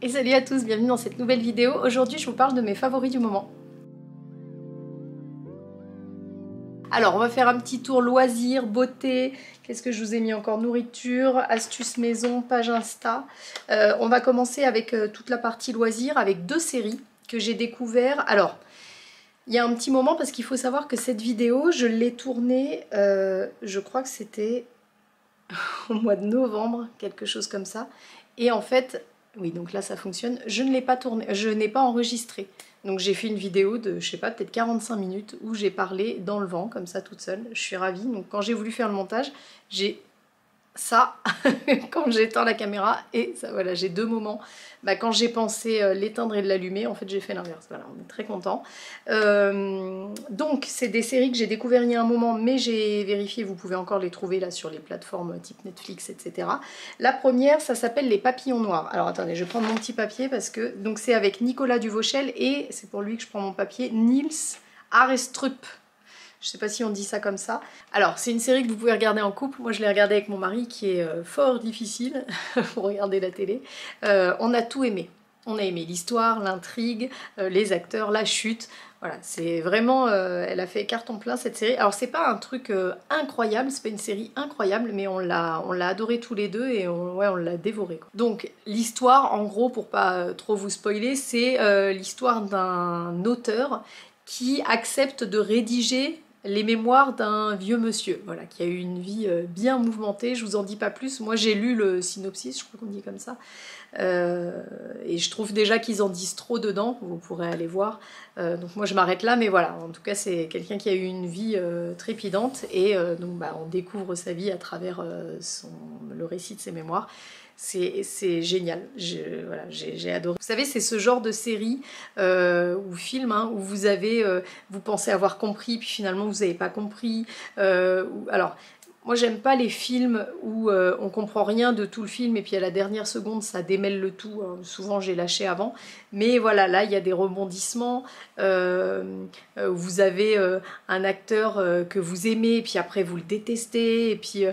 Et salut à tous, bienvenue dans cette nouvelle vidéo. Aujourd'hui je vous parle de mes favoris du moment. Alors on va faire un petit tour loisirs, beauté, qu'est-ce que je vous ai mis encore? Nourriture, astuces maison, page Insta. On va commencer avec toute la partie loisirs, avec deux séries que j'ai découvert. Alors, il y a un petit moment parce qu'il faut savoir que cette vidéo, je l'ai tournée, je crois que c'était au mois de novembre, quelque chose comme ça. Et en fait, oui, donc là ça fonctionne, je ne l'ai pas tournée, je n'ai pas enregistré. Donc j'ai fait une vidéo de, je sais pas, peut-être 45 minutes où j'ai parlé dans le vent, comme ça toute seule. Je suis ravie. Donc quand j'ai voulu faire le montage, j'ai ça quand j'éteins la caméra et ça, voilà, j'ai deux moments. Bah, quand j'ai pensé l'éteindre et de l'allumer, en fait j'ai fait l'inverse. Voilà, on est très content. Donc c'est des séries que j'ai découvert il y a un moment, mais j'ai vérifié, vous pouvez encore les trouver là sur les plateformes type Netflix, etc. La première, ça s'appelle Les Papillons Noirs. Alors attendez, je vais prendre mon petit papier parce que donc c'est avec Nicolas Duvauchel et c'est pour lui que je prends mon papier, Niels Arestrup. Je sais pas si on dit ça comme ça. Alors, c'est une série que vous pouvez regarder en couple. Moi, je l'ai regardée avec mon mari, qui est fort difficile pour regarder la télé. On a tout aimé. On a aimé l'histoire, l'intrigue, les acteurs, la chute. Voilà, c'est vraiment... elle a fait carton plein, cette série. Alors, c'est pas un truc incroyable, c'est pas une série incroyable, mais on l'a adoré tous les deux et on l'a dévoré, quoi. Donc, l'histoire, en gros, pour pas trop vous spoiler, c'est l'histoire d'un auteur qui accepte de rédiger les mémoires d'un vieux monsieur, voilà, qui a eu une vie bien mouvementée. Je vous en dis pas plus. Moi, j'ai lu le synopsis, je crois qu'on dit comme ça. Et je trouve déjà qu'ils en disent trop dedans, vous pourrez aller voir. Donc moi, je m'arrête là, mais voilà. En tout cas, c'est quelqu'un qui a eu une vie trépidante et donc bah, on découvre sa vie à travers le récit de ses mémoires. C'est génial, voilà, j'ai adoré. Vous savez, c'est ce genre de série ou film où vous avez, vous pensez avoir compris, puis finalement vous n'avez pas compris. Alors, moi j'aime pas les films où on comprend rien de tout le film et puis à la dernière seconde ça démêle le tout. Souvent j'ai lâché avant. Mais voilà, là il y a des rebondissements. Vous avez un acteur que vous aimez et puis après vous le détestez. Et puis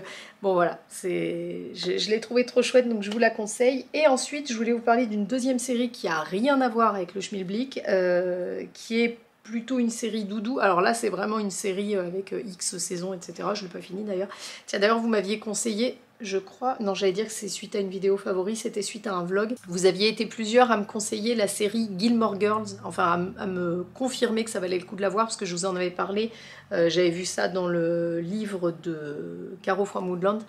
bon voilà, je l'ai trouvé trop chouette donc je vous la conseille. Et ensuite je voulais vous parler d'une deuxième série qui a rien à voir avec le schmilblick, qui est plutôt une série doudou. Alors là c'est vraiment une série avec X saisons, etc. Je ne l'ai pas fini d'ailleurs. Tiens, d'ailleurs vous m'aviez conseillé, je crois, non j'allais dire que c'est suite à une vidéo favori, c'était suite à un vlog. Vous aviez été plusieurs à me conseiller la série Gilmore Girls, enfin à me confirmer que ça valait le coup de la voir parce que je vous en avais parlé. J'avais vu ça dans le livre de Caro from Woodland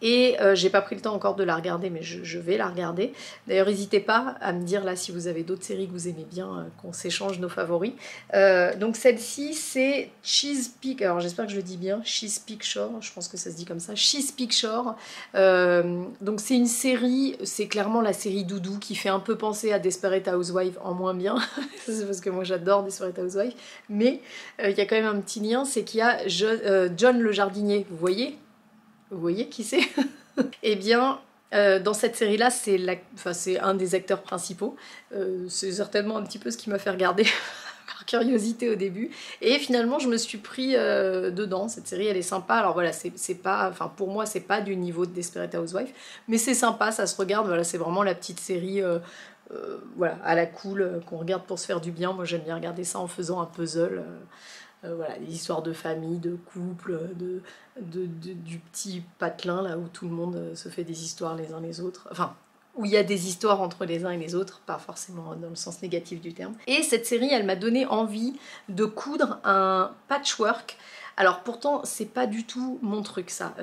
et j'ai pas pris le temps encore de la regarder, mais je vais la regarder. D'ailleurs n'hésitez pas à me dire là si vous avez d'autres séries que vous aimez bien, qu'on s'échange nos favoris. Donc celle-ci c'est Cheese Peak, alors j'espère que je le dis bien, Cheese Peak Shore, je pense que ça se dit comme ça, Cheese Peak Shore. Donc c'est une série, c'est clairement la série doudou qui fait un peu penser à Desperate Housewives en moins bien, c'est parce que moi j'adore Desperate Housewives, mais il y a quand même un petit lien, c'est qu'il y a John le jardinier, vous voyez qui c'est? Eh bien dans cette série-là, c'est un des acteurs principaux. C'est certainement un petit peu ce qui m'a fait regarder par curiosité au début. Et finalement, je me suis pris dedans. Cette série, elle est sympa. Alors voilà, c'est pas, enfin pour moi, c'est pas du niveau de Desperate Housewives, mais c'est sympa, ça se regarde. Voilà, c'est vraiment la petite série. Voilà, à la cool, qu'on regarde pour se faire du bien. Moi j'aime bien regarder ça en faisant un puzzle. Voilà, des histoires de famille, de couple, du petit patelin là où tout le monde se fait des histoires les uns les autres. Enfin, où il y a des histoires entre les uns et les autres, pas forcément dans le sens négatif du terme. Et cette série, elle m'a donné envie de coudre un patchwork. Alors pourtant, c'est pas du tout mon truc ça.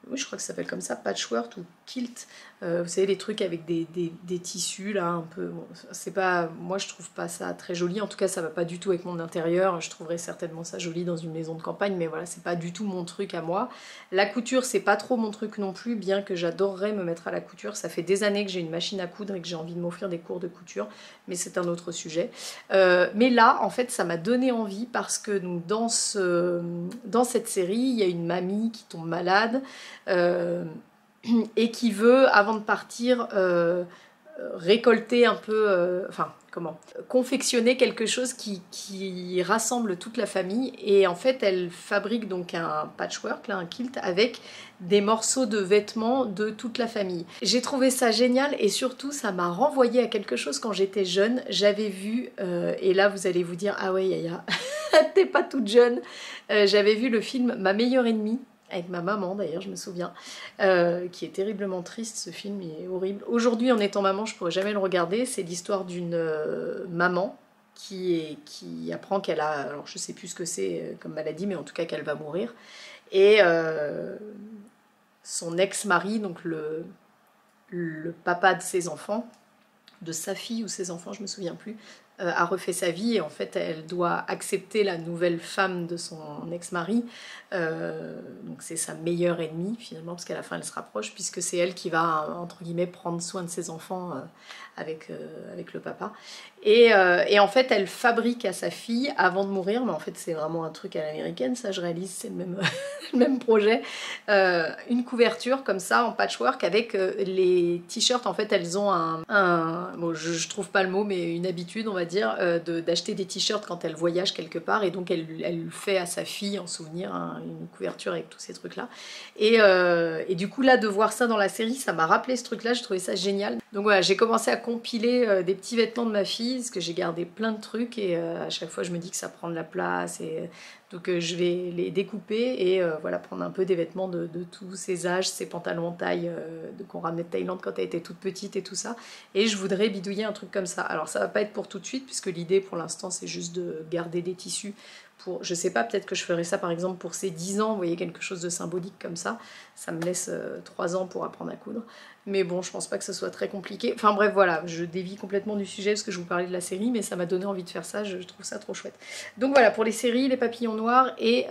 Oui, je crois que ça s'appelle comme ça, patchwork ou kilt. Vous savez, les trucs avec des tissus là, un peu. Bon, c'est pas, moi je trouve pas ça très joli. En tout cas, ça va pas du tout avec mon intérieur. Je trouverais certainement ça joli dans une maison de campagne, mais voilà, c'est pas du tout mon truc à moi. La couture, c'est pas trop mon truc non plus, bien que j'adorerais me mettre à la couture. Ça fait des années que j'ai une machine à coudre et que j'ai envie de m'offrir des cours de couture, mais c'est un autre sujet. Mais là, en fait, ça m'a donné envie parce que donc, dans cette série, il y a une mamie qui tombe malade. Et qui veut, avant de partir, récolter un peu, enfin comment, confectionner quelque chose qui rassemble toute la famille. Et en fait elle fabrique donc un patchwork, là, un kilt avec des morceaux de vêtements de toute la famille. J'ai trouvé ça génial et surtout ça m'a renvoyé à quelque chose quand j'étais jeune. J'avais vu, et là vous allez vous dire ah ouais Yaya, t'es pas toute jeune, j'avais vu le film Ma meilleure ennemie, avec ma maman d'ailleurs, je me souviens, qui est terriblement triste, ce film, il est horrible. Aujourd'hui, en étant maman, je pourrais jamais le regarder. C'est l'histoire d'une maman qui apprend qu'elle a, alors je sais plus ce que c'est comme maladie, mais en tout cas qu'elle va mourir. Et son ex-mari, donc le papa de ses enfants, de sa fille ou ses enfants, je me souviens plus, a refait sa vie et en fait elle doit accepter la nouvelle femme de son ex-mari, donc c'est sa meilleure ennemie finalement parce qu'à la fin elle se rapproche puisque c'est elle qui va entre guillemets prendre soin de ses enfants avec le papa et en fait elle fabrique à sa fille avant de mourir, mais en fait c'est vraiment un truc à l'américaine, ça je réalise, c'est le même, le même projet, une couverture comme ça en patchwork avec les t-shirts. En fait elles ont bon, je trouve pas le mot mais une habitude on va dire d'acheter des t-shirts quand elle voyage quelque part et donc elle fait à sa fille en souvenir une couverture avec tous ces trucs là et du coup là de voir ça dans la série ça m'a rappelé ce truc là, j'ai trouvé ça génial. Donc voilà, j'ai commencé à compiler des petits vêtements de ma fille parce que j'ai gardé plein de trucs et à chaque fois je me dis que ça prend de la place et donc je vais les découper et voilà, prendre un peu des vêtements de tous ces âges, ces pantalons en taille qu'on ramenait de Thaïlande quand elle était toute petite et tout ça. Et je voudrais bidouiller un truc comme ça. Alors ça va pas être pour tout de suite puisque l'idée pour l'instant c'est juste de garder des tissus pour, je sais pas, peut-être que je ferai ça par exemple pour ses 10 ans, vous voyez, quelque chose de symbolique comme ça. Ça me laisse 3 ans pour apprendre à coudre. Mais bon, je pense pas que ce soit très compliqué. Enfin bref, voilà, je dévie complètement du sujet parce que je vous parlais de la série, mais ça m'a donné envie de faire ça, je trouve ça trop chouette. Donc voilà, pour les séries, les papillons noirs et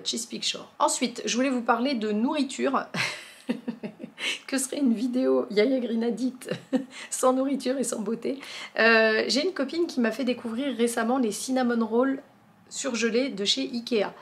Chesapeake Shore. Ensuite, je voulais vous parler de nourriture. Que serait une vidéo Yaya Green Addict sans nourriture et sans beauté. J'ai une copine qui m'a fait découvrir récemment les cinnamon rolls surgelés de chez Ikea.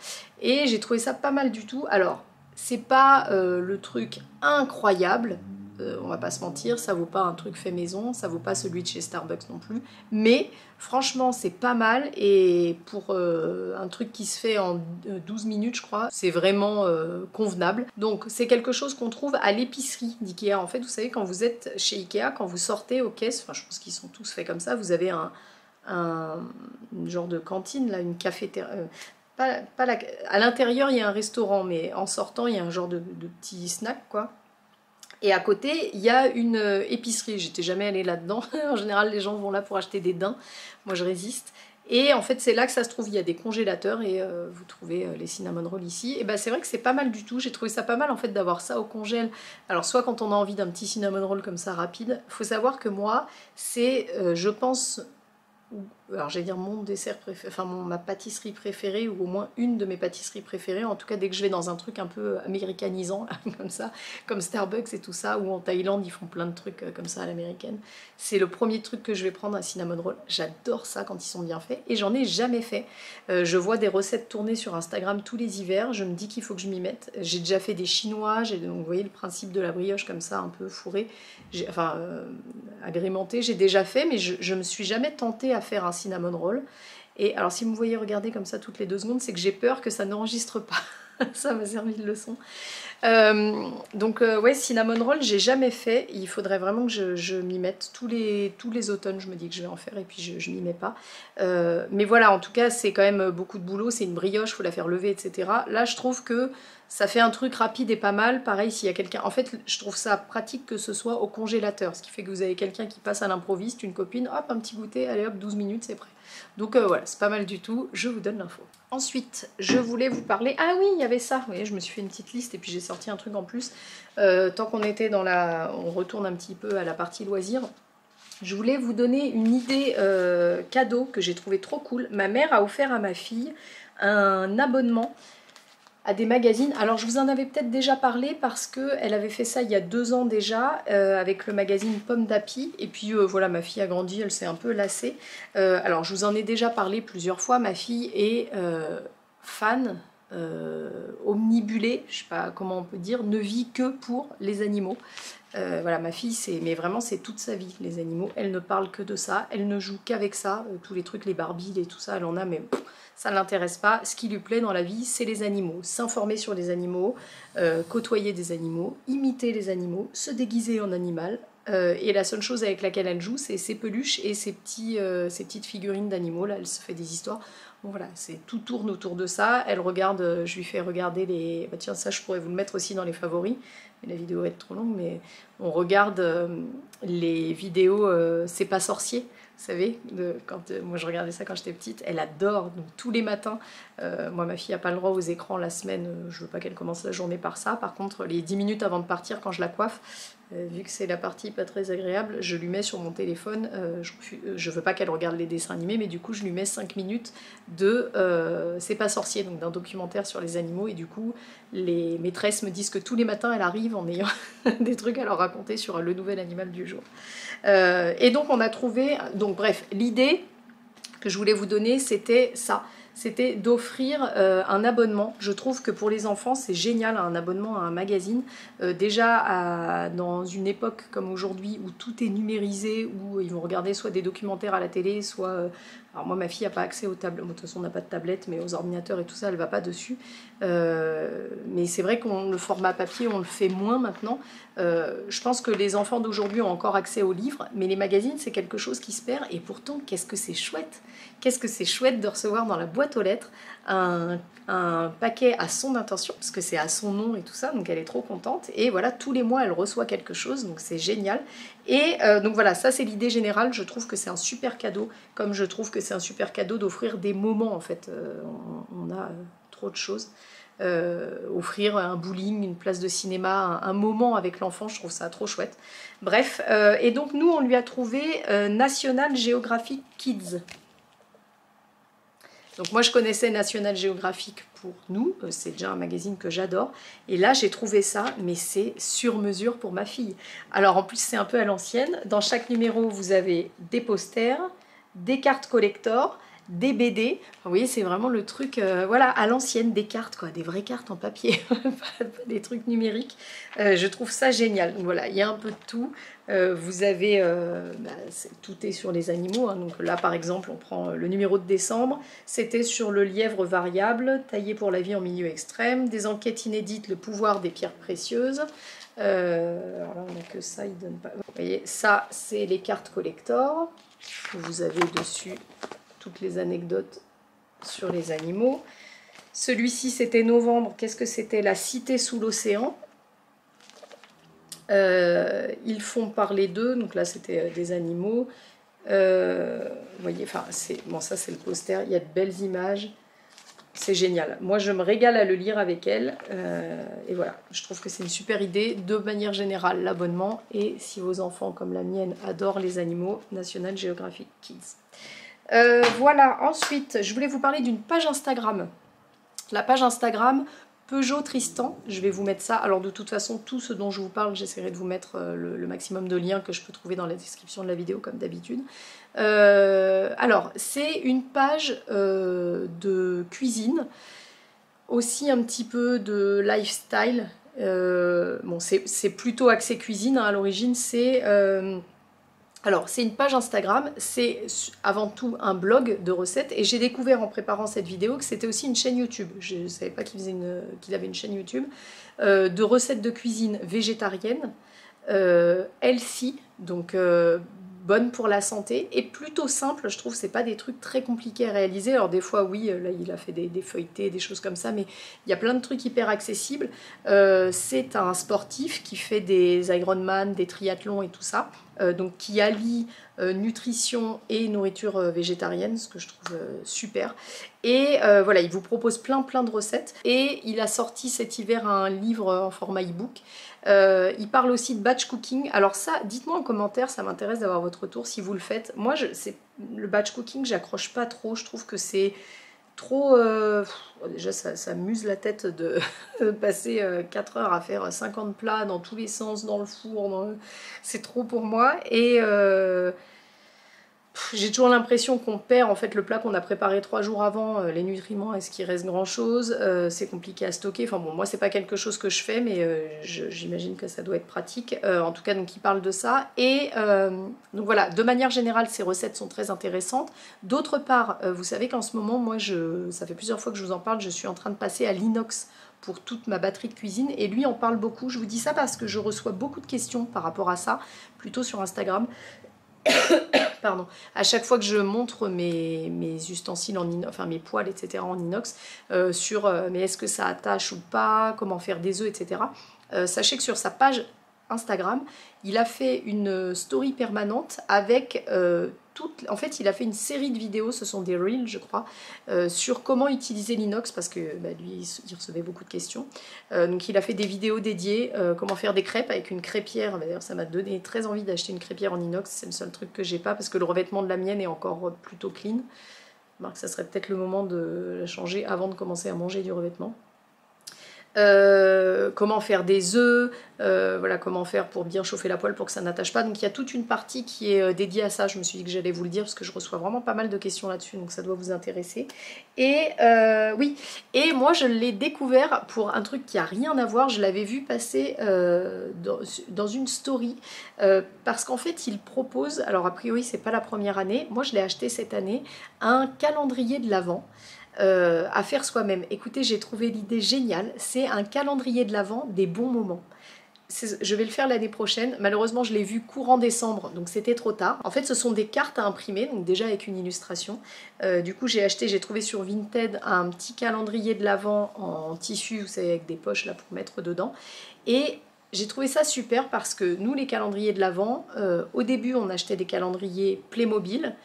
Et j'ai trouvé ça pas mal du tout. Alors, c'est pas le truc incroyable, on va pas se mentir, ça vaut pas un truc fait maison, ça vaut pas celui de chez Starbucks non plus, mais franchement c'est pas mal et pour un truc qui se fait en 12 minutes je crois, c'est vraiment convenable. Donc c'est quelque chose qu'on trouve à l'épicerie d'Ikea. En fait vous savez quand vous êtes chez Ikea, quand vous sortez aux caisses, enfin je pense qu'ils sont tous faits comme ça, vous avez un genre de cantine là, une cafétéria, à l'intérieur il y a un restaurant mais en sortant il y a un genre de petit snack quoi. Et à côté, il y a une épicerie. J'étais jamais allée là-dedans. En général, les gens vont là pour acheter des daims. Moi, je résiste. Et en fait, c'est là que ça se trouve. Il y a des congélateurs et vous trouvez les cinnamon rolls ici. Et ben, c'est vrai que c'est pas mal du tout. J'ai trouvé ça pas mal en fait d'avoir ça au congèle. Alors, soit quand on a envie d'un petit cinnamon roll comme ça rapide. Faut savoir que moi, c'est, je pense, alors j'allais dire mon dessert préféré, enfin ma pâtisserie préférée, ou au moins une de mes pâtisseries préférées, en tout cas dès que je vais dans un truc un peu américanisant, là, comme ça, comme Starbucks et tout ça, ou en Thaïlande ils font plein de trucs comme ça à l'américaine, c'est le premier truc que je vais prendre, un cinnamon roll. J'adore ça quand ils sont bien faits, et j'en ai jamais fait. Je vois des recettes tournées sur Instagram tous les hivers, je me dis qu'il faut que je m'y mette. J'ai déjà fait des chinois, donc vous voyez le principe de la brioche comme ça, un peu fourré, enfin agrémenté, j'ai déjà fait, mais je me suis jamais tentée à faire un cinnamon roll. Et alors si vous me voyez regarder comme ça toutes les 2 secondes, c'est que j'ai peur que ça n'enregistre pas. Ça m'a servi de leçon. Donc ouais, cinnamon roll j'ai jamais fait, il faudrait vraiment que je m'y mette. Tous les automnes je me dis que je vais en faire et puis je m'y mets pas. Mais voilà, en tout cas c'est quand même beaucoup de boulot, c'est une brioche, faut la faire lever, etc. Là je trouve que ça fait un truc rapide et pas mal. Pareil s'il y a quelqu'un, en fait je trouve ça pratique que ce soit au congélateur, ce qui fait que vous avez quelqu'un qui passe à l'improviste, une copine, hop un petit goûter, allez hop 12 minutes c'est prêt. Donc voilà, c'est pas mal du tout, je vous donne l'info. Ensuite, je voulais vous parler... Ah oui, il y avait ça. Vous voyez, je me suis fait une petite liste et puis j'ai sorti un truc en plus. Tant qu'on était dans la... On retourne un petit peu à la partie loisirs. Je voulais vous donner une idée cadeau que j'ai trouvé trop cool. Ma mère a offert à ma fille un abonnement à des magazines. Alors je vous en avais peut-être déjà parlé parce qu'elle avait fait ça il y a 2 ans déjà avec le magazine Pomme d'Api. Et puis voilà, ma fille a grandi, elle s'est un peu lassée. Alors je vous en ai déjà parlé plusieurs fois, ma fille est fan omnibulée, je sais pas comment on peut dire, ne vit que pour les animaux. Voilà, ma fille, mais vraiment c'est toute sa vie, les animaux. Elle ne parle que de ça, elle ne joue qu'avec ça. Tous les trucs, les Barbies et tout ça, elle en a, mais ça ne l'intéresse pas. Ce qui lui plaît dans la vie, c'est les animaux. S'informer sur les animaux, côtoyer des animaux, imiter les animaux, se déguiser en animal. Et la seule chose avec laquelle elle joue, c'est ses peluches et ses petites figurines d'animaux. Là, elle se fait des histoires. Bon voilà, tout tourne autour de ça. Elle regarde, je lui fais regarder les... Bah tiens, ça je pourrais vous le mettre aussi dans les favoris. Mais la vidéo va être trop longue, mais on regarde les vidéos C'est pas sorcier. Vous savez, moi je regardais ça quand j'étais petite, elle adore, donc tous les matins, moi ma fille n'a pas le droit aux écrans la semaine, je veux pas qu'elle commence la journée par ça, par contre les 10 minutes avant de partir quand je la coiffe, vu que c'est la partie pas très agréable, je lui mets sur mon téléphone, je veux pas qu'elle regarde les dessins animés, mais du coup je lui mets 5 minutes de C'est pas sorcier, donc d'un documentaire sur les animaux, et du coup les maîtresses me disent que tous les matins elle arrive en ayant des trucs à leur raconter sur le nouvel animal du jour. Et donc on a trouvé, donc bref, l'idée que je voulais vous donner c'était ça, c'était d'offrir un abonnement. Je trouve que pour les enfants c'est génial un abonnement à un magazine, dans une époque comme aujourd'hui où tout est numérisé, où ils vont regarder soit des documentaires à la télé, soit... alors moi ma fille n'a pas accès aux tablettes, de toute façon on n'a pas de tablette, mais aux ordinateurs et tout ça elle va pas dessus, mais c'est vrai qu'on le format papier on le fait moins maintenant. Je pense que les enfants d'aujourd'hui ont encore accès aux livres, mais les magazines c'est quelque chose qui se perd, et pourtant qu'est-ce que c'est chouette! Qu'est-ce que c'est chouette de recevoir dans la boîte aux lettres un paquet à son intention, parce que c'est à son nom et tout ça, donc elle est trop contente, et voilà, tous les mois elle reçoit quelque chose, donc c'est génial. Et donc voilà, ça c'est l'idée générale, je trouve que c'est un super cadeau, comme je trouve que c'est un super cadeau d'offrir des moments en fait, on a trop de choses. Offrir un bowling, une place de cinéma, un moment avec l'enfant, je trouve ça trop chouette. Bref, et donc nous on lui a trouvé National Geographic Kids. Donc moi je connaissais National Geographic pour nous, c'est déjà un magazine que j'adore, et là j'ai trouvé ça, mais c'est sur mesure pour ma fille. Alors en plus c'est un peu à l'ancienne, dans chaque numéro vous avez des posters, des cartes collector, des BD, vous voyez c'est vraiment le truc, voilà, à l'ancienne, des cartes quoi, des vraies cartes en papier, pas des trucs numériques, je trouve ça génial. Donc voilà, il y a un peu de tout, vous avez, tout est sur les animaux, hein. Donc là par exemple on prend le numéro de décembre, c'était sur le lièvre variable, taillé pour la vie en milieu extrême, des enquêtes inédites, le pouvoir des pierres précieuses. Alors là on n'a que ça, il donne pas. Vous voyez, ça c'est les cartes collector, vous avez dessus toutes les anecdotes sur les animaux. Celui-ci c'était novembre, qu'est-ce que c'était? La cité sous l'océan. Ils font parler d'eux, donc là c'était des animaux. Vous voyez, enfin bon, ça c'est le poster, il y a de belles images, c'est génial. Moi je me régale à le lire avec elle, et voilà, je trouve que c'est une super idée. De manière générale, l'abonnement, et si vos enfants comme la mienne adorent les animaux, National Geographic Kids. Voilà, ensuite je voulais vous parler d'une page Instagram. La page Instagram Peugeot Tristan, je vais vous mettre ça. Alors de toute façon, tout ce dont je vous parle, j'essaierai de vous mettre le maximum de liens que je peux trouver dans la description de la vidéo, comme d'habitude. Alors, c'est une page de cuisine, aussi un petit peu de lifestyle. Bon, c'est plutôt axé cuisine, hein, à l'origine, c'est... Alors, c'est une page Instagram, c'est avant tout un blog de recettes, et j'ai découvert en préparant cette vidéo que c'était aussi une chaîne YouTube. Je ne savais pas qu'il avait une chaîne YouTube de recettes de cuisine végétarienne, healthy, donc bonne pour la santé, et plutôt simple, je trouve. C'est pas des trucs très compliqués à réaliser. Alors des fois, oui, là il a fait des feuilletés, des choses comme ça, mais il y a plein de trucs hyper accessibles. C'est un sportif qui fait des Ironman, des triathlons et tout ça. Donc qui allie nutrition et nourriture végétarienne, ce que je trouve super. Et voilà, il vous propose plein de recettes. Et il a sorti cet hiver un livre en format e-book. Il parle aussi de batch cooking. Alors ça, dites-moi en commentaire, ça m'intéresse d'avoir votre retour si vous le faites. Moi, le batch cooking, j'accroche pas trop. Je trouve que c'est trop... déjà, ça muse la tête de passer 4 heures à faire 50 plats dans tous les sens, dans le four. C'est trop pour moi. Et... j'ai toujours l'impression qu'on perd en fait le plat qu'on a préparé 3 jours avant, les nutriments, est-ce qu'il reste grand chose, c'est compliqué à stocker, enfin bon moi c'est pas quelque chose que je fais mais j'imagine que ça doit être pratique, en tout cas donc il parle de ça, et donc voilà, de manière générale ces recettes sont très intéressantes. D'autre part, vous savez qu'en ce moment moi ça fait plusieurs fois que je vous en parle, je suis en train de passer à l'inox pour toute ma batterie de cuisine, et lui en parle beaucoup. Je vous dis ça parce que je reçois beaucoup de questions par rapport à ça, plutôt sur Instagram. Pardon. À chaque fois que je montre mes ustensiles en inox, enfin mes poêles, etc. en inox, sur mais est-ce que ça attache ou pas, comment faire des œufs, etc. Sachez que sur sa page Instagram, il a fait une story permanente avec en fait, il a fait une série de vidéos, ce sont des reels, je crois, sur comment utiliser l'inox, parce que lui, il recevait beaucoup de questions. Donc il a fait des vidéos dédiées, comment faire des crêpes avec une crêpière. D'ailleurs, ça m'a donné très envie d'acheter une crêpière en inox, c'est le seul truc que j'ai pas, parce que le revêtement de la mienne est encore plutôt clean. Donc ça serait peut-être le moment de la changer avant de commencer à manger du revêtement. Comment faire des œufs, voilà, comment faire pour bien chauffer la poêle pour que ça n'attache pas. Donc il y a toute une partie qui est dédiée à ça. Je me suis dit que j'allais vous le dire parce que je reçois vraiment pas mal de questions là-dessus, donc ça doit vous intéresser. Et oui, et moi je l'ai découvert pour un truc qui a rien à voir. Je l'avais vu passer dans une story, parce qu'en fait il propose, alors a priori c'est pas la première année, moi je l'ai acheté cette année, un calendrier de l'Avent. À faire soi-même. Écoutez, j'ai trouvé l'idée géniale. C'est un calendrier de l'Avent des bons moments. Je vais le faire l'année prochaine. Malheureusement, je l'ai vu courant décembre, donc c'était trop tard. En fait, ce sont des cartes à imprimer, donc déjà avec une illustration. Du coup, j'ai trouvé sur Vinted un petit calendrier de l'Avent en tissu, vous savez, avec des poches là pour mettre dedans. Et j'ai trouvé ça super parce que nous, les calendriers de l'Avent, au début, on achetait des calendriers Playmobil,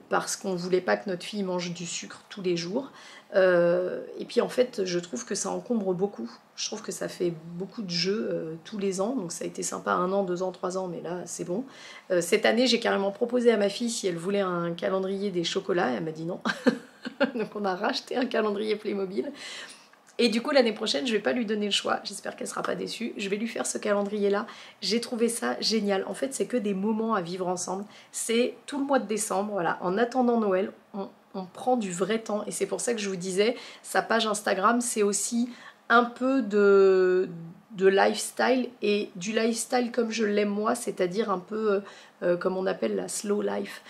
parce qu'on voulait pas que notre fille mange du sucre tous les jours. Et puis en fait, je trouve que ça encombre beaucoup. Je trouve que ça fait beaucoup de jeux tous les ans, donc ça a été sympa 1 an, 2 ans, 3 ans, mais là c'est bon. Cette année, j'ai carrément proposé à ma fille si elle voulait un calendrier des chocolats, et elle m'a dit non. Donc on a racheté un calendrier Playmobil. Et du coup, l'année prochaine, je vais pas lui donner le choix. J'espère qu'elle sera pas déçue. Je vais lui faire ce calendrier-là. J'ai trouvé ça génial. En fait, c'est que des moments à vivre ensemble. C'est tout le mois de décembre. Voilà. En attendant Noël, on prend du vrai temps. Et c'est pour ça que je vous disais, sa page Instagram, c'est aussi un peu de lifestyle. Et du lifestyle comme je l'aime moi, c'est-à-dire un peu comme on appelle la slow life.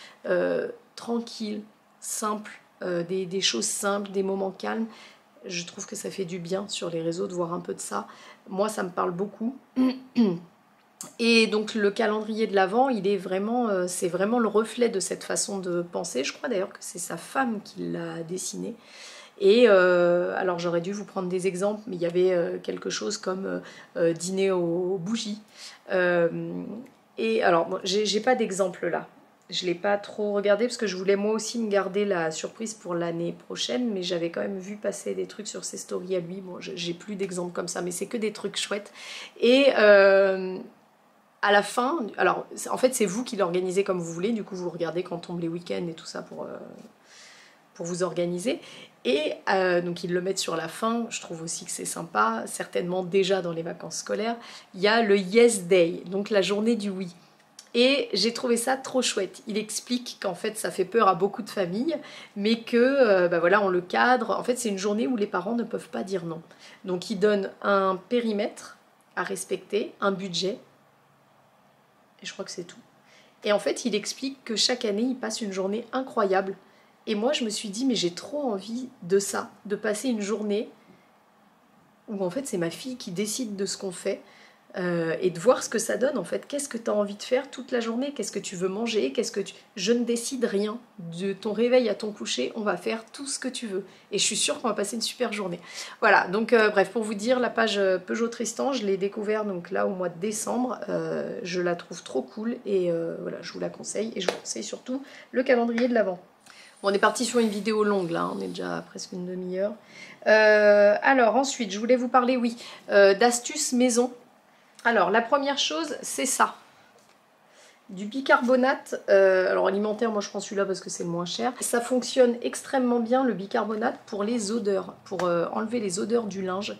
Tranquille, simple, des choses simples, des moments calmes. Je trouve que ça fait du bien sur les réseaux de voir un peu de ça. Moi, ça me parle beaucoup. Et donc le calendrier de l'Avent, c'est vraiment le reflet de cette façon de penser. Je crois d'ailleurs que c'est sa femme qui l'a dessiné. Et alors j'aurais dû vous prendre des exemples, mais il y avait quelque chose comme dîner aux bougies. Et alors, bon, j'ai pas d'exemple là. Je ne l'ai pas trop regardé parce que je voulais moi aussi me garder la surprise pour l'année prochaine, mais j'avais quand même vu passer des trucs sur ses stories à lui. Bon, j'ai plus d'exemples comme ça, mais c'est que des trucs chouettes. Et à la fin, alors en fait c'est vous qui l'organisez comme vous voulez, du coup vous regardez quand tombent les week-ends et tout ça pour vous organiser. Et donc ils le mettent sur la fin, je trouve aussi que c'est sympa, certainement déjà dans les vacances scolaires. Il y a le Yes Day, donc la journée du oui. Et j'ai trouvé ça trop chouette. Il explique qu'en fait ça fait peur à beaucoup de familles, mais que voilà, on le cadre. En fait c'est une journée où les parents ne peuvent pas dire non. Donc il donne un périmètre à respecter, un budget, et je crois que c'est tout. Et en fait il explique que chaque année il passe une journée incroyable. Et moi je me suis dit mais j'ai trop envie de ça, de passer une journée où en fait c'est ma fille qui décide de ce qu'on fait. Et de voir ce que ça donne en fait. Qu'est-ce que tu as envie de faire toute la journée? Qu'est-ce que tu veux manger? Je ne décide rien. De ton réveil à ton coucher, on va faire tout ce que tu veux. Et je suis sûre qu'on va passer une super journée. Voilà, donc bref, pour vous dire, la page Peugeot Tristan, je l'ai découvert donc là au mois de décembre. Je la trouve trop cool et voilà, je vous la conseille. Et je vous conseille surtout le calendrier de l'Avent. Bon, on est parti sur une vidéo longue là, on est déjà à presque une demi-heure. Alors ensuite, je voulais vous parler, oui, d'astuces maison. Alors, la première chose, c'est ça. Du bicarbonate, alors alimentaire, moi je prends celui-là parce que c'est le moins cher. Ça fonctionne extrêmement bien, le bicarbonate, pour les odeurs, pour enlever les odeurs du linge.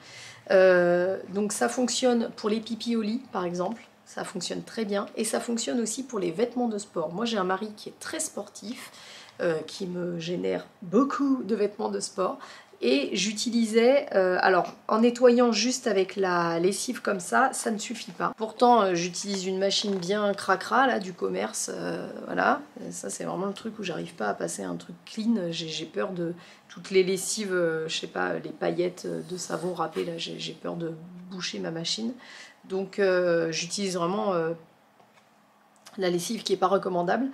Donc ça fonctionne pour les pipis au lit, par exemple. ça fonctionne très bien. Et ça fonctionne aussi pour les vêtements de sport. Moi j'ai un mari qui est très sportif, qui me génère beaucoup de vêtements de sport. Et j'utilisais, alors en nettoyant juste avec la lessive comme ça ne suffit pas. Pourtant j'utilise une machine bien cracra là du commerce, voilà. Ça c'est vraiment le truc où j'arrive pas à passer un truc clean. J'ai peur de toutes les lessives, je sais pas, les paillettes de savon râpé là, j'ai peur de boucher ma machine. Donc j'utilise vraiment la lessive qui n'est pas recommandable.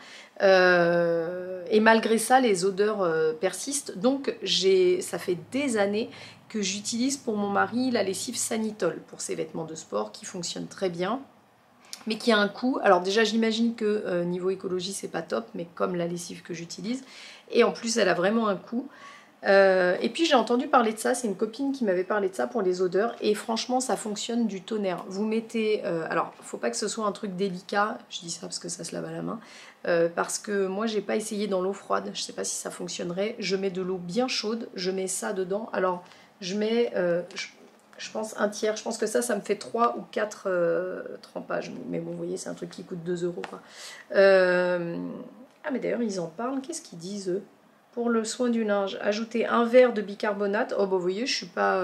Et malgré ça, les odeurs persistent. Donc ça fait des années que j'utilise pour mon mari la lessive Sanitol pour ses vêtements de sport qui fonctionne très bien, mais qui a un coût. Alors déjà, j'imagine que niveau écologie, c'est pas top, mais comme la lessive que j'utilise. Et en plus, elle a vraiment un coût. Et puis j'ai entendu parler de ça, c'est une copine qui m'avait parlé de ça pour les odeurs et franchement ça fonctionne du tonnerre. Vous mettez, alors faut pas que ce soit un truc délicat, je dis ça parce que ça se lave à la main, parce que moi j'ai pas essayé dans l'eau froide, je sais pas si ça fonctionnerait. Je mets de l'eau bien chaude, je mets ça dedans, alors je mets je pense un tiers, je pense que ça me fait 3 ou 4 trempages, mais bon vous voyez c'est un truc qui coûte 2 € quoi. Ah mais d'ailleurs ils en parlent, qu'est-ce qu'ils disent eux? Pour le soin du linge, ajouter un verre de bicarbonate. Oh bah vous voyez, je suis pas...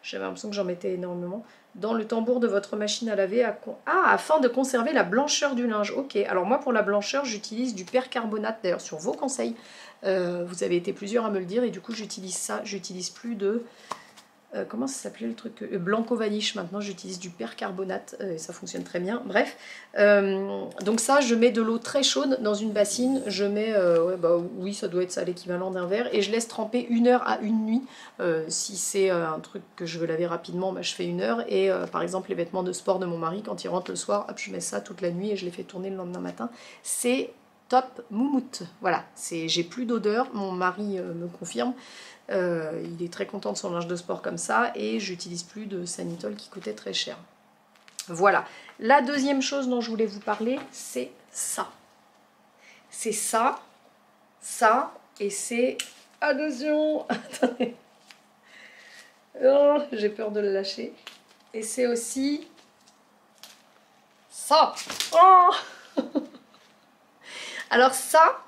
j'avais l'impression que j'en mettais énormément. Dans le tambour de votre machine à laver. Afin de conserver la blancheur du linge. Ok, alors moi pour la blancheur, j'utilise du percarbonate. D'ailleurs sur vos conseils, vous avez été plusieurs à me le dire. Et du coup j'utilise ça. J'utilise plus de... comment ça s'appelait le truc, Blanco Vaniche. Maintenant j'utilise du percarbonate et ça fonctionne très bien. Bref, donc ça je mets de l'eau très chaude dans une bassine, je mets, ouais, bah, oui ça doit être ça l'équivalent d'un verre, et je laisse tremper 1 heure à une nuit. Si c'est un truc que je veux laver rapidement, bah, je fais 1 heure, et par exemple les vêtements de sport de mon mari, quand il rentre le soir, hop, je mets ça toute la nuit et je les fais tourner le lendemain matin. C'est top moumoute, voilà, j'ai plus d'odeur, mon mari me confirme. Il est très content de son linge de sport comme ça et j'utilise plus de Sanitol qui coûtait très cher. Voilà. La deuxième chose dont je voulais vous parler, c'est ça. C'est ça, et c'est... Attention, attendez. Oh, j'ai peur de le lâcher. Et c'est aussi ça. Oh. Alors ça...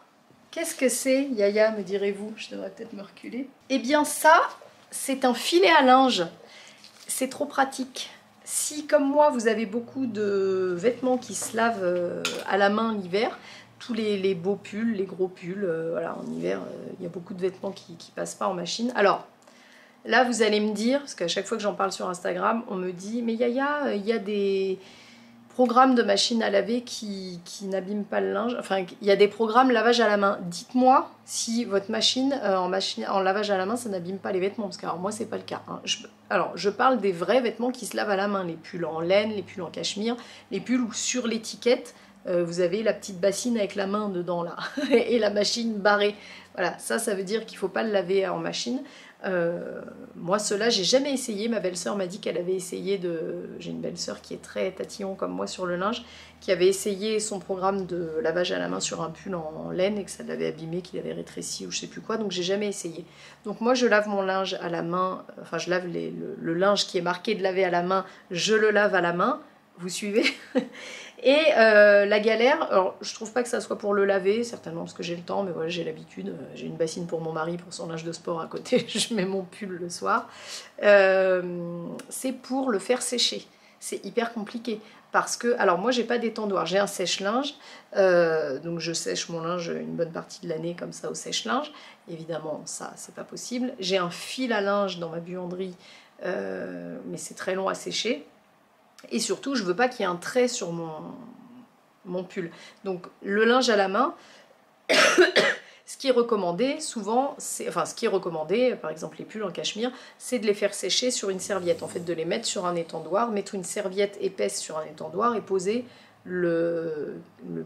Qu'est-ce que c'est, Yaya, me direz-vous? Je devrais peut-être me reculer. Eh bien ça, c'est un filet à linge. C'est trop pratique. Si, comme moi, vous avez beaucoup de vêtements qui se lavent à la main l'hiver, tous les beaux pulls, les gros pulls, voilà, en hiver, il y a beaucoup de vêtements qui passent pas en machine. Alors, là, vous allez me dire, parce qu'à chaque fois que j'en parle sur Instagram, on me dit « Mais Yaya, il y a des... » programme de machine à laver qui n'abîme pas le linge. Enfin, il y a des programmes lavage à la main. Dites-moi si votre machine en lavage à la main, ça n'abîme pas les vêtements. Parce que alors, moi, c'est pas le cas. Hein. Alors, je parle des vrais vêtements qui se lavent à la main. Les pulls en laine, les pulls en cachemire, les pulls où sur l'étiquette, vous avez la petite bassine avec la main dedans, là. Et la machine barrée. Voilà, ça veut dire qu'il ne faut pas le laver en machine. Moi cela j'ai jamais essayé, ma belle-sœur m'a dit qu'elle avait essayé j'ai une belle-sœur qui est très tatillon comme moi sur le linge, qui avait essayé son programme de lavage à la main sur un pull en laine et que ça l'avait abîmé, qu'il avait rétréci ou je sais plus quoi, donc j'ai jamais essayé. Donc moi je lave mon linge à la main, enfin je lave le linge qui est marqué de laver à la main, je le lave à la main, vous suivez? Et la galère, alors je trouve pas que ça soit pour le laver, certainement parce que j'ai le temps, mais voilà, j'ai l'habitude, j'ai une bassine pour mon mari, pour son linge de sport à côté, je mets mon pull le soir. C'est pour le faire sécher, c'est hyper compliqué, parce que, alors moi j'ai pas d'étendoir, j'ai un sèche-linge, donc je sèche mon linge une bonne partie de l'année comme ça au sèche-linge, évidemment ça c'est pas possible. J'ai un fil à linge dans ma buanderie, mais c'est très long à sécher. Et surtout, je veux pas qu'il y ait un trait sur mon pull. Donc, le linge à la main, ce qui est recommandé souvent, ce qui est recommandé, par exemple les pulls en cachemire, c'est de les faire sécher sur une serviette. En fait, de les mettre sur un étendoir, mettre une serviette épaisse sur un étendoir et poser le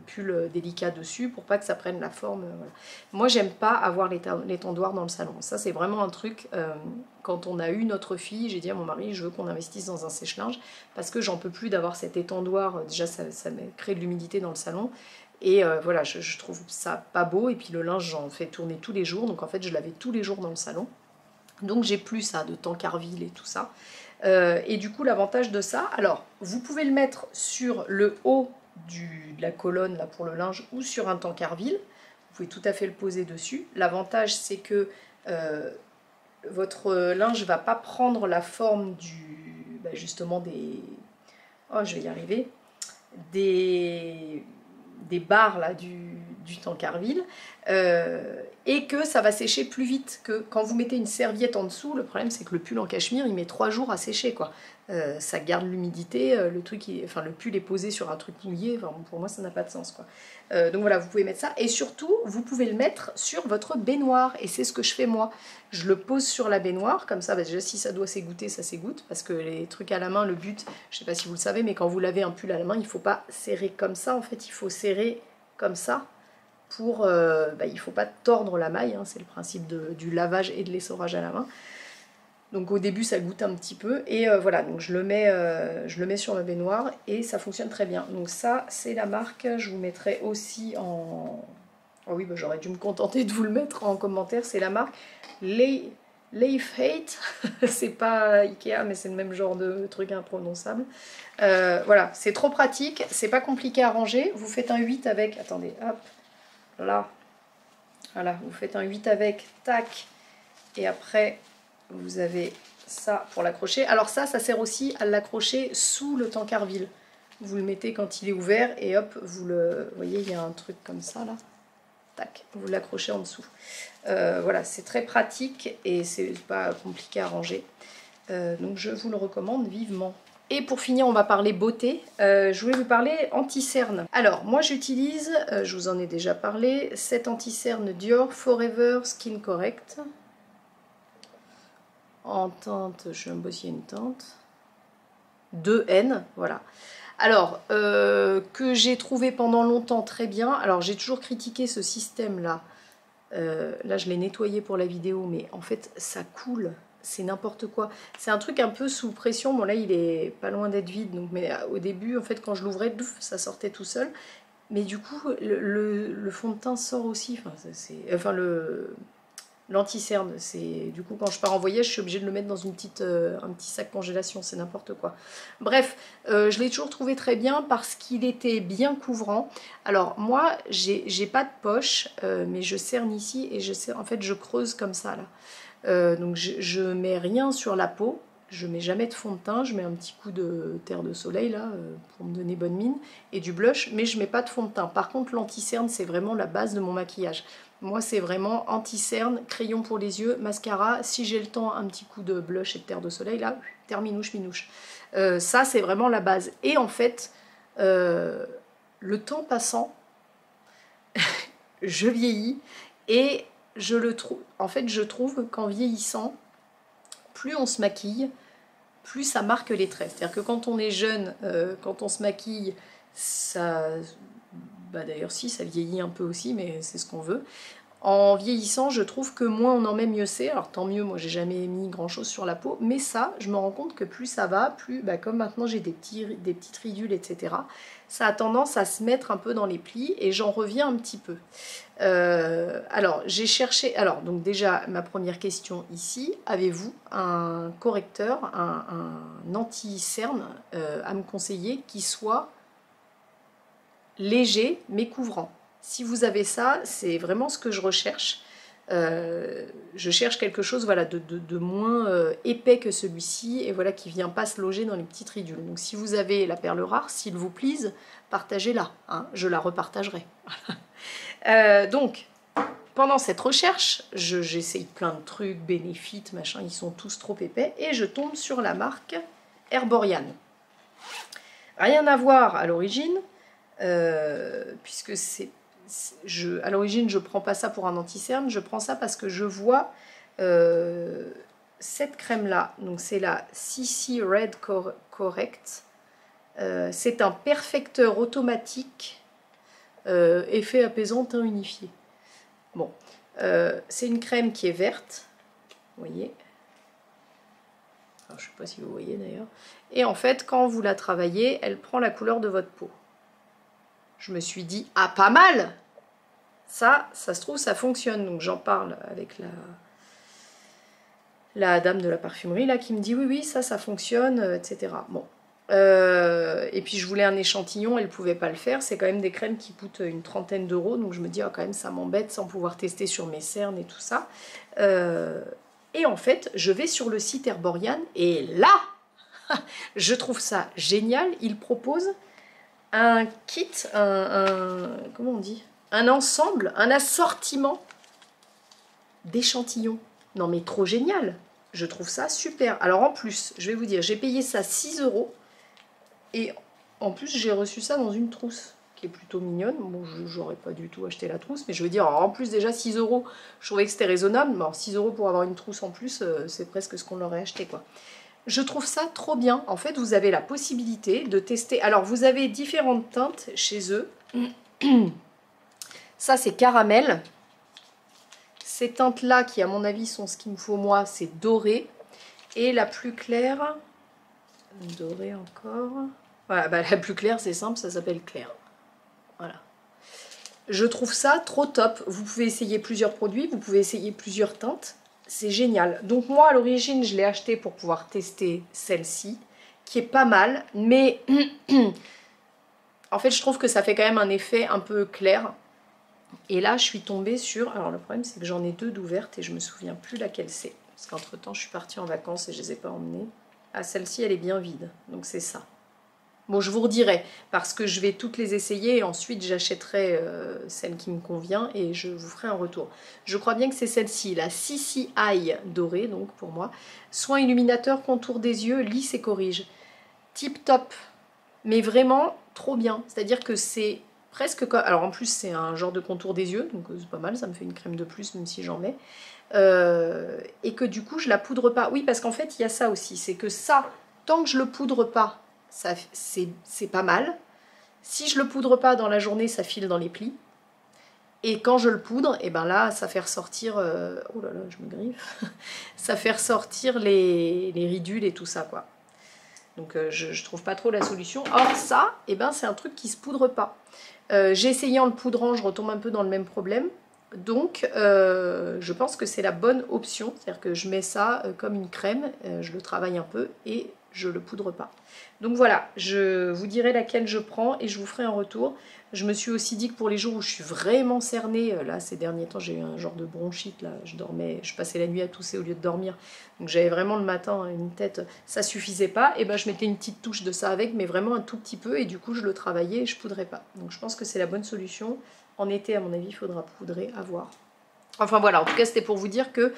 pull délicat dessus pour pas que ça prenne la forme. Voilà. Moi, j'aime pas avoir l'étendoir dans le salon. Ça, c'est vraiment un truc... quand on a eu notre fille, j'ai dit à mon mari, je veux qu'on investisse dans un sèche-linge parce que j'en peux plus d'avoir cet étendoir. Déjà, ça crée de l'humidité dans le salon. Et voilà, je trouve ça pas beau. Et puis le linge, j'en fais tourner tous les jours. Donc en fait, je lavais tous les jours dans le salon. Donc j'ai plus ça de Tancarville et tout ça. Et du coup, l'avantage de ça, alors, vous pouvez le mettre sur le haut de la colonne là, pour le linge ou sur un tankerville. Vous pouvez tout à fait le poser dessus. L'avantage, c'est que votre linge ne va pas prendre la forme justement des... Oh, je vais y arriver. Des barres là, du tankerville. Et que ça va sécher plus vite que quand vous mettez une serviette en dessous. Le problème, c'est que le pull en cachemire, il met 3 jours à sécher, quoi. Ça garde l'humidité, le pull est posé sur un truc mouillé, enfin, pour moi ça n'a pas de sens, quoi. Donc voilà, vous pouvez mettre ça, et surtout vous pouvez le mettre sur votre baignoire, et c'est ce que je fais moi. Je le pose sur la baignoire, comme ça, déjà si ça doit s'égoutter, ça s'égoutte, parce que les trucs à la main, le but, je sais pas si vous le savez, mais quand vous lavez un pull à la main, il faut pas serrer comme ça, en fait il faut serrer comme ça, pour, il faut pas tordre la maille, hein, c'est le principe du lavage et de l'essorage à la main. Donc au début ça goûte un petit peu et voilà, donc je le mets sur ma baignoire et ça fonctionne très bien. Donc ça c'est la marque, je vous mettrai aussi en... Oh oui, j'aurais dû me contenter de vous le mettre en commentaire, c'est la marque Lifehate, c'est pas Ikea mais c'est le même genre de truc imprononçable. Voilà, c'est trop pratique, c'est pas compliqué à ranger, vous faites un 8 avec, attendez, hop, là, voilà, vous faites un 8 avec, tac, et après... Vous avez ça pour l'accrocher. Alors ça sert aussi à l'accrocher sous le tankerville. Vous le mettez quand il est ouvert et hop, vous voyez, il y a un truc comme ça là. Tac, vous l'accrochez en dessous. Voilà, c'est très pratique et c'est pas compliqué à ranger. Donc je vous le recommande vivement. Et pour finir, on va parler beauté. Je voulais vous parler anti-cerne. Alors, moi j'utilise, je vous en ai déjà parlé, cet anti-cerne Dior Forever Skin Correct. En teinte, je vais me bosser une teinte 2N, voilà. Alors, que j'ai trouvé pendant longtemps très bien. Alors, j'ai toujours critiqué ce système-là. Là, je l'ai nettoyé pour la vidéo, mais en fait, ça coule. C'est n'importe quoi. C'est un truc un peu sous pression. Bon, là, il est pas loin d'être vide. Donc, mais au début, en fait, quand je l'ouvrais, ça sortait tout seul. Mais du coup, le fond de teint sort aussi. Enfin, l'anti-cerne, c'est du coup quand je pars en voyage, je suis obligée de le mettre dans un petit sac congélation, c'est n'importe quoi. Bref, je l'ai toujours trouvé très bien parce qu'il était bien couvrant. Alors moi, j'ai pas de poche, mais je cerne ici et en fait je creuse comme ça là. Donc je mets rien sur la peau, je mets jamais de fond de teint, je mets un petit coup de terre de soleil là pour me donner bonne mine et du blush, mais je mets pas de fond de teint. Par contre, l'anti-cerne, c'est vraiment la base de mon maquillage. Moi, c'est vraiment anti-cerne, crayon pour les yeux, mascara. Si j'ai le temps, un petit coup de blush et de terre de soleil, là, terminouche, minouche. Ça, c'est vraiment la base. Et en fait, le temps passant, je vieillis et en fait, je trouve qu'en vieillissant, plus on se maquille, plus ça marque les traits. C'est-à-dire que quand on est jeune, quand on se maquille, ça... d'ailleurs si, ça vieillit un peu aussi, mais c'est ce qu'on veut. En vieillissant, je trouve que moins on en met, mieux c'est. Alors tant mieux, moi j'ai jamais mis grand chose sur la peau, mais ça, je me rends compte que plus ça va, plus, comme maintenant j'ai des petites ridules, etc., ça a tendance à se mettre un peu dans les plis et j'en reviens un petit peu. Alors j'ai cherché, alors donc déjà ma première question ici, avez-vous un correcteur, un anti-cerne à me conseiller qui soit léger mais couvrant? Si vous avez ça, c'est vraiment ce que je recherche. Je cherche quelque chose, voilà, de moins épais que celui-ci et voilà, qui ne vient pas se loger dans les petites ridules. Donc si vous avez la perle rare, s'il vous plaise, partagez-la. Hein, je la repartagerai. Donc, pendant cette recherche, j'essaye plein de trucs, Benefit, machin, ils sont tous trop épais, et je tombe sur la marque Herborian. Rien à voir à l'origine, puisque à l'origine, je ne prends pas ça pour un anti-cerne, je prends ça parce que je vois cette crème-là, donc c'est la CC Red Correct. C'est un perfecteur automatique, effet apaisant, teint unifié. Bon, c'est une crème qui est verte, vous voyez. Alors, je ne sais pas si vous voyez d'ailleurs. Et en fait, quand vous la travaillez, elle prend la couleur de votre peau. Je me suis dit, ah, pas mal! Ça se trouve, ça fonctionne. Donc j'en parle avec la dame de la parfumerie là qui me dit oui ça fonctionne, etc. Bon. Et puis je voulais un échantillon, elle pouvait pas le faire, c'est quand même des crèmes qui coûtent une trentaine d'euros, donc je me dis quand même ça m'embête sans pouvoir tester sur mes cernes et tout ça. Et en fait je vais sur le site Herborian et là je trouve ça génial, ils proposent un kit, comment on dit, un ensemble, un assortiment d'échantillons. Non mais trop génial, je trouve ça super. Alors en plus, je vais vous dire, j'ai payé ça 6 euros et en plus j'ai reçu ça dans une trousse qui est plutôt mignonne. Bon, j'aurais pas du tout acheté la trousse, mais je veux dire, en plus déjà 6 euros, je trouvais que c'était raisonnable. Bon, 6 euros pour avoir une trousse en plus, c'est presque ce qu'on aurait acheté quoi. Je trouve ça trop bien. En fait, vous avez la possibilité de tester. Alors, vous avez différentes teintes chez eux. Ça, c'est caramel. Ces teintes-là, qui à mon avis sont ce qu'il me faut moi, c'est doré. Et la plus claire, doré encore. Voilà, bah, la plus claire, c'est simple, ça s'appelle clair. Voilà. Je trouve ça trop top. Vous pouvez essayer plusieurs produits, vous pouvez essayer plusieurs teintes. C'est génial. Donc moi, à l'origine, je l'ai acheté pour pouvoir tester celle-ci, qui est pas mal, mais en fait, je trouve que ça fait quand même un effet un peu clair. Et là, je suis tombée sur... Alors, le problème, c'est que j'en ai deux d'ouvertes et je me souviens plus laquelle c'est. Parce qu'entre-temps, je suis partie en vacances et je les ai pas emmenées. Ah, celle-ci, elle est bien vide. Donc, c'est ça. Bon, je vous redirai, parce que je vais toutes les essayer et ensuite j'achèterai celle qui me convient et je vous ferai un retour. Je crois bien que c'est celle-ci, la CC Eye dorée, donc pour moi. Soin illuminateur, contour des yeux, lisse et corrige. Tip top, mais vraiment trop bien. C'est-à-dire que c'est presque comme... Alors en plus c'est un genre de contour des yeux, donc c'est pas mal, ça me fait une crème de plus même si j'en mets. Et que du coup je la poudre pas. Oui, parce qu'en fait il y a ça aussi, c'est que ça, tant que je le poudre pas, c'est pas mal. Si je le poudre pas dans la journée, ça file dans les plis. Et quand je le poudre, et ben là, ça fait ressortir... oh là là, je me griffe. Ça fait ressortir les ridules et tout ça, quoi. Donc je trouve pas trop la solution. Or ça, et ben, c'est un truc qui se poudre pas. J'ai essayé en le poudrant, je retombe un peu dans le même problème. Donc je pense que c'est la bonne option. C'est-à-dire que je mets ça comme une crème, je le travaille un peu et je le poudre pas. Donc voilà, je vous dirai laquelle je prends et je vous ferai un retour. Je me suis aussi dit que pour les jours où je suis vraiment cernée, là ces derniers temps j'ai eu un genre de bronchite, là je passais la nuit à tousser au lieu de dormir, donc j'avais vraiment le matin une tête, ça suffisait pas, et ben je mettais une petite touche de ça avec, mais vraiment un tout petit peu, et du coup je le travaillais et je poudrais pas. Donc je pense que c'est la bonne solution. En été à mon avis il faudra poudrer, à voir. Enfin voilà, en tout cas c'était pour vous dire que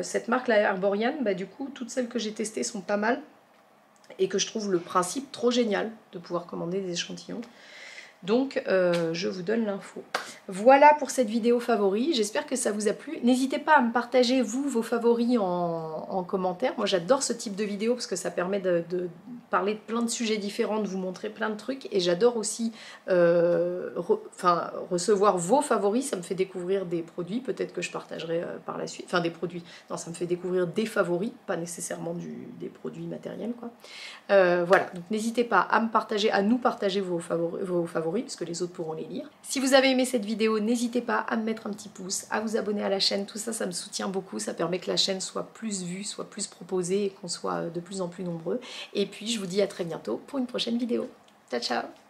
cette marque la Herborian, bah, du coup toutes celles que j'ai testées sont pas mal. Et que je trouve le principe trop génial de pouvoir commander des échantillons. Donc je vous donne l'info. Voilà pour cette vidéo favori, j'espère que ça vous a plu. N'hésitez pas à me partager vous vos favoris en commentaire. Moi j'adore ce type de vidéo parce que ça permet de parler de plein de sujets différents, de vous montrer plein de trucs. Et j'adore aussi recevoir vos favoris, ça me fait découvrir des produits, peut-être que je partagerai par la suite. Enfin des produits, non, ça me fait découvrir des favoris, pas nécessairement des produits matériels, quoi. Voilà, donc n'hésitez pas à me partager, à nous partager vos favoris, parce que les autres pourront les lire. Si vous avez aimé cette vidéo, n'hésitez pas à me mettre un petit pouce, à vous abonner à la chaîne, tout ça, ça me soutient beaucoup, ça permet que la chaîne soit plus vue, soit plus proposée et qu'on soit de plus en plus nombreux. Et puis je vous dis à très bientôt pour une prochaine vidéo. Ciao ciao!